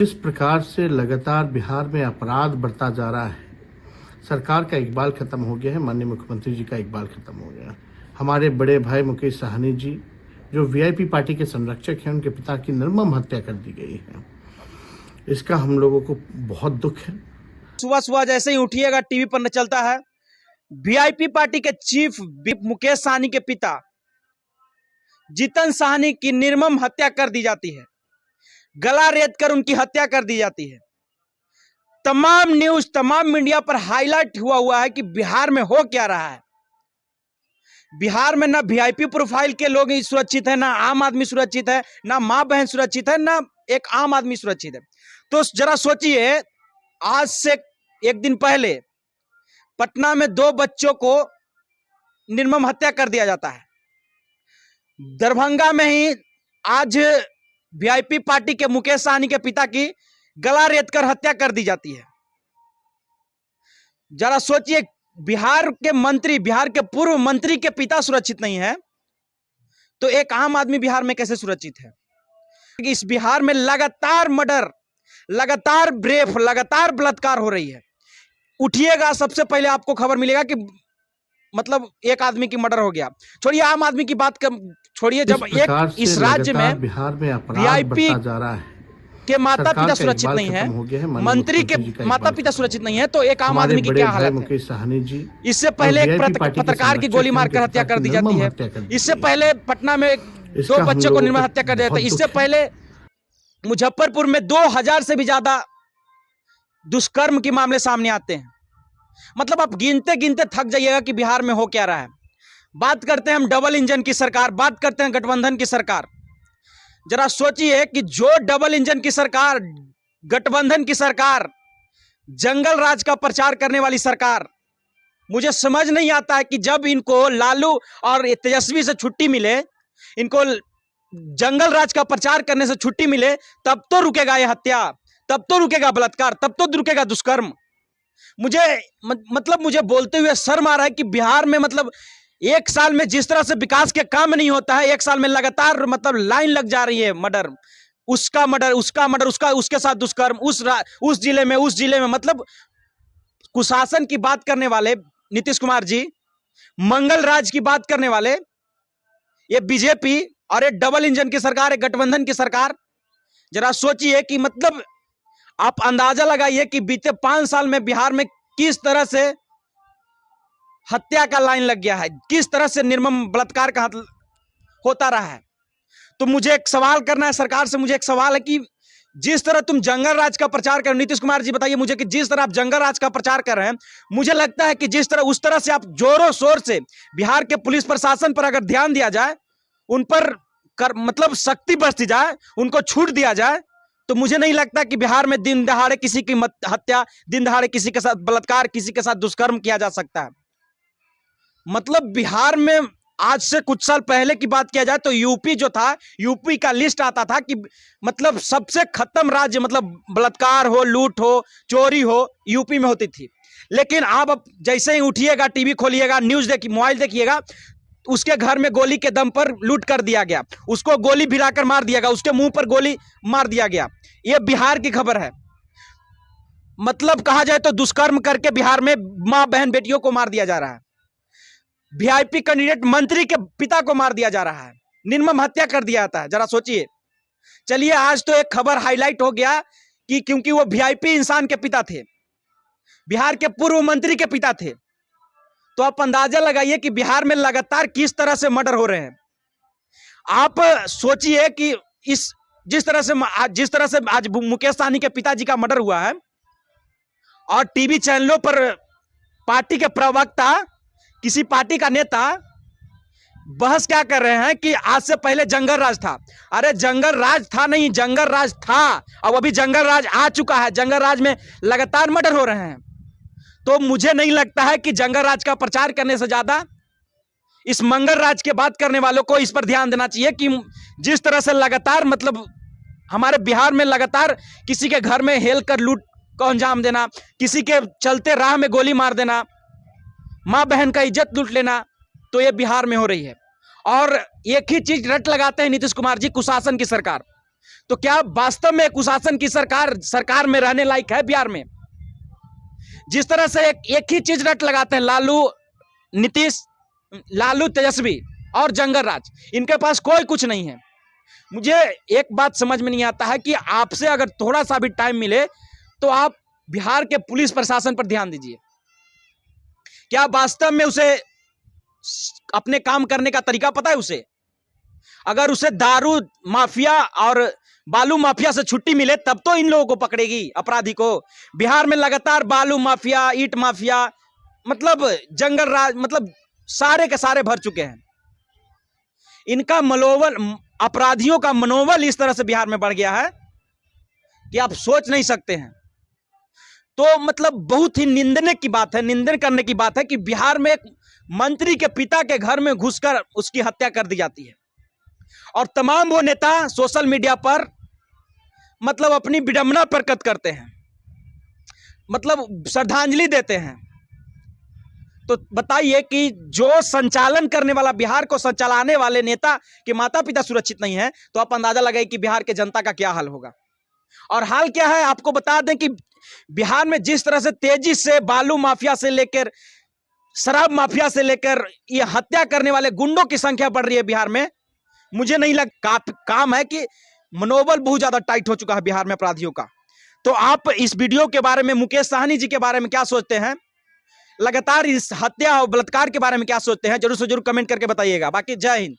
जिस प्रकार से लगातार बिहार में अपराध बढ़ता जा रहा है, सरकार का इकबाल खत्म हो गया है, माननीय मुख्यमंत्री जी का इकबाल खत्म हो गया है। हमारे बड़े भाई मुकेश साहनी जी, जो वीआईपी पार्टी के संरक्षक हैं, उनके पिता की निर्मम हत्या कर दी गई है। इसका हम लोगों को बहुत दुख है। सुबह सुबह जैसे ही उठिएगा टीवी पर न चलता है वीआईपी पार्टी के चीफ मुकेश साहनी के पिता जितन साहनी की निर्मम हत्या कर दी जाती है, गला रेत कर उनकी हत्या कर दी जाती है। तमाम न्यूज, तमाम मीडिया पर हाईलाइट हुआ है कि बिहार में हो क्या रहा है। बिहार में ना वीआईपी प्रोफाइल के लोग सुरक्षित है, ना आम आदमी सुरक्षित है, ना माँ बहन सुरक्षित है, ना एक आम आदमी सुरक्षित है। तो जरा सोचिए, आज से एक दिन पहले पटना में 2 बच्चों को निर्मम हत्या कर दिया जाता है। दरभंगा में ही आज वीआईपी पार्टी के मुकेश साहनी के पिता की गला रेत कर हत्या कर दी जाती है। जरा सोचिए, बिहार के मंत्री, बिहार के पूर्व मंत्री के पिता सुरक्षित नहीं है, तो एक आम आदमी बिहार में कैसे सुरक्षित है? इस बिहार में लगातार मर्डर, लगातार रेप, लगातार बलात्कार हो रही है। उठिएगा, सबसे पहले आपको खबर मिलेगा कि मतलब एक आदमी की मर्डर हो गया। छोड़िए आम आदमी की बात कर, छोड़िए, जब एक इस राज्य में बिहार में अपराध वीआईपी बढ़ता जा रहा है, के माता पिता सुरक्षित नहीं है, मंत्री के माता पिता सुरक्षित नहीं है, तो एक आम आदमी की क्या हालत है? मुकेश साहनी जी, इससे पहले एक पत्रकार की गोली मारकर हत्या कर दी जाती है। इससे पहले पटना में 2 बच्चों को निर्मम हत्या कर दिया जाता है। इससे पहले मुजफ्फरपुर में 2000 से भी ज्यादा दुष्कर्म के मामले सामने आते हैं। मतलब आप गिनते गिनते थक जाइएगा कि बिहार में हो क्या रहा है। बात करते हैं हम डबल इंजन की सरकार, बात करते हैं गठबंधन की सरकार। जरा सोचिए कि जो डबल इंजन की सरकार, गठबंधन की सरकार, जंगल राज का प्रचार करने वाली सरकार, मुझे समझ नहीं आता है कि जब इनको लालू और तेजस्वी से छुट्टी मिले, इनको जंगल राज का प्रचार करने से छुट्टी मिले, तब तो रुकेगा यह हत्या, तब तो रुकेगा बलात्कार, तब तो रुकेगा दुष्कर्म। मुझे बोलते हुए शर्म आ रहा है कि बिहार में मतलब एक साल में जिस तरह से विकास के काम नहीं होता है, एक साल में लगातार मतलब लाइन लग जा रही है। मर्डर, उसका मर्डर, उसका मर्डर, उसके साथ दुष्कर्म, उस जिले में मतलब कुशासन की बात करने वाले नीतीश कुमार जी, मंगल राज की बात करने वाले ये बीजेपी, और ये डबल इंजन की सरकार है, गठबंधन की सरकार। जरा सोचिए कि मतलब आप अंदाजा लगाइए कि बीते 5 साल में बिहार में किस तरह से हत्या का लाइन लग गया है, किस तरह से निर्मम बलात्कार का होता रहा है। तो मुझे एक सवाल करना है सरकार से, मुझे एक सवाल है कि जिस तरह तुम जंगल राज का प्रचार कर, नीतीश कुमार जी बताइए मुझे कि जिस तरह आप जंगल राज का प्रचार कर रहे हैं, मुझे लगता है कि जिस तरह उस तरह से आप जोरों शोर से बिहार के पुलिस प्रशासन पर अगर ध्यान दिया जाए, उन पर मतलब सख्ती बरती जाए, उनको छूट दिया जाए, तो मुझे नहीं लगता कि बिहार में दिन दहाड़े किसी की हत्या, दिन दहाड़े किसी के साथ बलात्कार, किसी के साथ दुष्कर्म किया जा सकता है। मतलब बिहार में आज से कुछ साल पहले की बात किया जाए तो यूपी जो था, यूपी का लिस्ट आता था कि मतलब सबसे खत्म राज्य, मतलब बलात्कार हो, लूट हो, चोरी हो, यूपी में होती थी। लेकिन अब जैसे ही उठिएगा, टीवी खोलिएगा, न्यूज देखिए, मोबाइल देखिएगा, उसके घर में गोली के दम पर लूट कर दिया गया, उसको गोली भिड़ाकर मार दिया गया, उसके मुंह पर गोली मार दिया गया। यह बिहार की खबर है। मतलब कहा जाए तो दुष्कर्म करके बिहार में मां बहन बेटियों को मार दिया जा रहा है। वीआईपी कैंडिडेट मंत्री के पिता को मार दिया जा रहा है, निर्मम हत्या कर दिया जाता है। जरा सोचिए। चलिए, आज तो एक खबर हाईलाइट हो गया कि क्योंकि वो वीआईपी इंसान के पिता थे, बिहार के पूर्व मंत्री के पिता थे, तो आप अंदाजा लगाइए कि बिहार में लगातार किस तरह से मर्डर हो रहे हैं। आप सोचिए कि जिस तरह से आज मुकेश साहनी के पिताजी का मर्डर हुआ है, और टीवी चैनलों पर पार्टी के प्रवक्ता, किसी पार्टी का नेता बहस क्या कर रहे हैं कि आज से पहले जंगल राज था। अरे जंगल राज था नहीं, जंगल राज था, अब अभी जंगल राज आ चुका है। जंगल राज में लगातार मर्डर हो रहे हैं। तो मुझे नहीं लगता है कि जंगल राज का प्रचार करने से ज्यादा इस मंगल राज के बात करने वालों को इस पर ध्यान देना चाहिए कि जिस तरह से लगातार मतलब हमारे बिहार में लगातार किसी के घर में हेल कर लूट को अंजाम देना, किसी के चलते राह में गोली मार देना, माँ बहन का इज्जत लूट लेना, तो ये बिहार में हो रही है। और एक ही चीज रट लगाते हैं नीतीश कुमार जी, कुशासन की सरकार। तो क्या वास्तव में कुशासन की सरकार में रहने लायक है बिहार में? जिस तरह से एक ही चीज रट लगाते हैं नीतीश, लालू, तेजस्वी और जंगल राज, इनके पास कोई कुछ नहीं है। मुझे एक बात समझ में नहीं आता है कि आपसे अगर थोड़ा सा भी टाइम मिले तो आप बिहार के पुलिस प्रशासन पर ध्यान दीजिए। क्या वास्तव में उसे अपने काम करने का तरीका पता है उसे? अगर उसे दारू माफिया और बालू माफिया से छुट्टी मिले तब तो इन लोगों को पकड़ेगी, अपराधी को। बिहार में लगातार बालू माफिया, ईंट माफिया, मतलब जंगल राज, मतलब सारे के सारे भर चुके हैं। इनका मनोबल, अपराधियों का मनोबल इस तरह से बिहार में बढ़ गया है कि आप सोच नहीं सकते हैं। तो मतलब बहुत ही निंदनीय की बात है, निंदन करने की बात है कि बिहार में एक मंत्री के पिता के घर में घुसकर उसकी हत्या कर दी जाती है और तमाम वो नेता सोशल मीडिया पर मतलब अपनी विडंबना प्रकट करते हैं, मतलब श्रद्धांजलि देते हैं। तो बताइए कि जो संचालन करने वाला, बिहार को संचालने वाले नेता के माता पिता सुरक्षित नहीं है, तो आप अंदाजा लगाइए कि बिहार के जनता का क्या हाल होगा। और हाल क्या है आपको बता दें कि बिहार में जिस तरह से तेजी से बालू माफिया से लेकर शराब माफिया से लेकर ये हत्या करने वाले गुंडों की संख्या बढ़ रही है बिहार में, मुझे नहीं लगता काम है कि मनोबल बहुत ज्यादा टाइट हो चुका है बिहार में अपराधियों का। तो आप इस वीडियो के बारे में, मुकेश साहनी जी के बारे में क्या सोचते हैं, लगातार इस हत्या और बलात्कार के बारे में क्या सोचते हैं, जरूर से जरूर कमेंट करके बताइएगा। बाकी जय हिंद।